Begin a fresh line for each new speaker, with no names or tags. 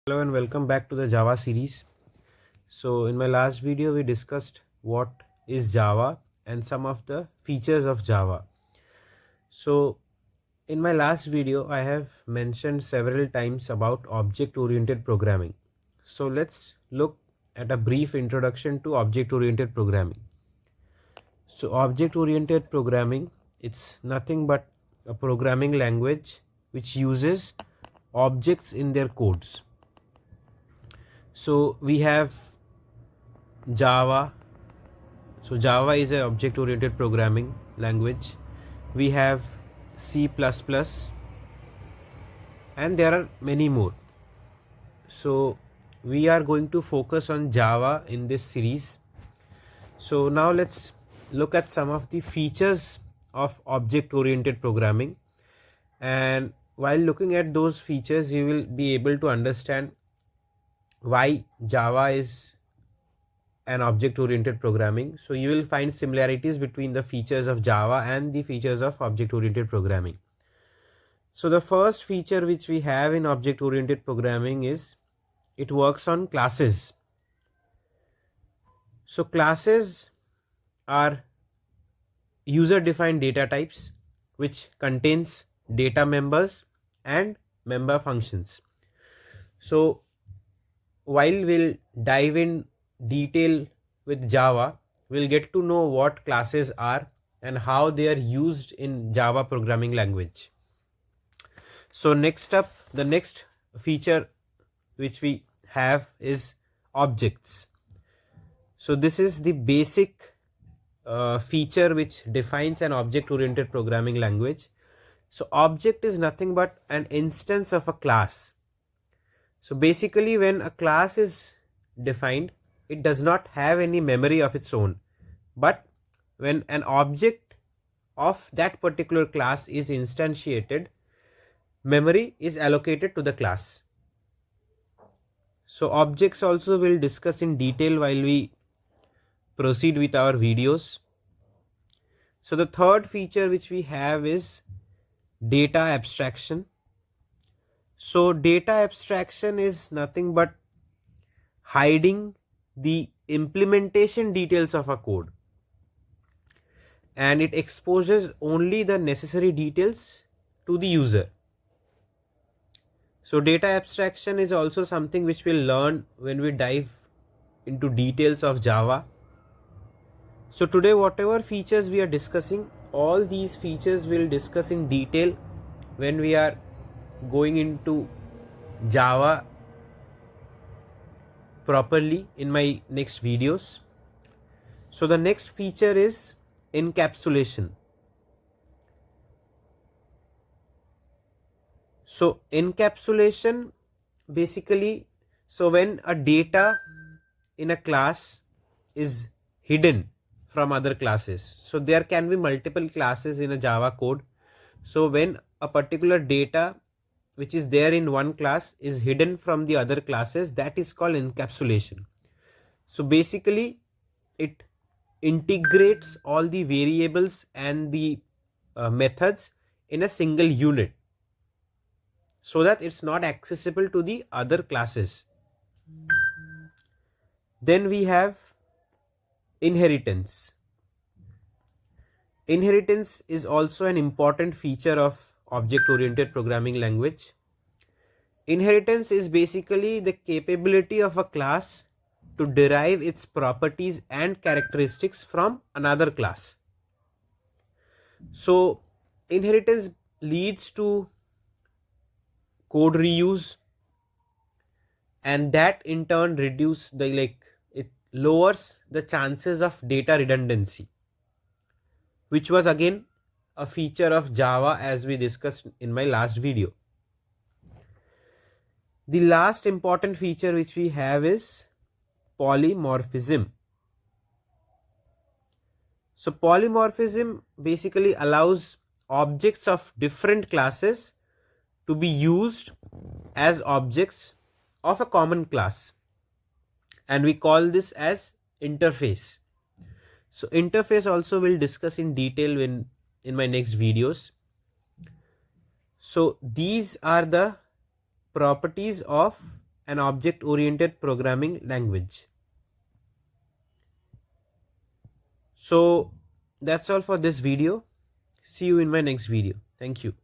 Hello and welcome back to the Java series. So in my last video we discussed what is Java and some of the features of Java. So in my last video I have mentioned several times about object oriented programming. So let's look at a brief introduction to object oriented programming. So object oriented programming, it's nothing but a programming language which uses objects in their codes. So we have Java. So Java is an object oriented programming language. We have C++ and there are many more. So we are going to focus on Java in this series. So now let's look at some of the features of object oriented programming, and while looking at those features you will be able to understand why Java is an object oriented programming. So you will find similarities between the features of Java and the features of object oriented programming. So the first feature which we have in object oriented programming is it works on classes. So classes are user defined data types which contains data members and member functions. So while we'll dive in detail with Java, we'll get to know what classes are and how they are used in Java programming language. So next up, the next feature which we have is objects. So this is the basic feature which defines an object oriented programming language. So object is nothing but an instance of a class. So basically when a class is defined, it does not have any memory of its own, but when an object of that particular class is instantiated, memory is allocated to the class. So objects also we'll discuss in detail while we proceed with our videos. So the third feature which we have is data abstraction. So data abstraction is nothing but hiding the implementation details of a code, and it exposes only the necessary details to the user. So data abstraction is also something which we'll learn when we dive into details of Java. So today whatever features we are discussing, all these features we'll discuss in detail when we are going into Java properly in my next videos. So the next feature is encapsulation. So encapsulation basically, so when a data in a class is hidden from other classes, so there can be multiple classes in a Java code. So when a particular data which is there in one class is hidden from the other classes, that is called encapsulation. So basically it integrates all the variables and the methods in a single unit so that it's not accessible to the other classes. Then we have inheritance. Inheritance is also an important feature of object oriented programming language. Inheritance is basically the capability of a class to derive its properties and characteristics from another class. So inheritance leads to code reuse, and that in turn it lowers the chances of data redundancy, which was again a feature of Java as we discussed in my last video. The last important feature which we have is polymorphism. So polymorphism basically allows objects of different classes to be used as objects of a common class, and we call this as interface. So interface also we'll discuss in detail in my next videos. So these are the properties of an object-oriented programming language. So that's all for this video. See you in my next video. Thank you.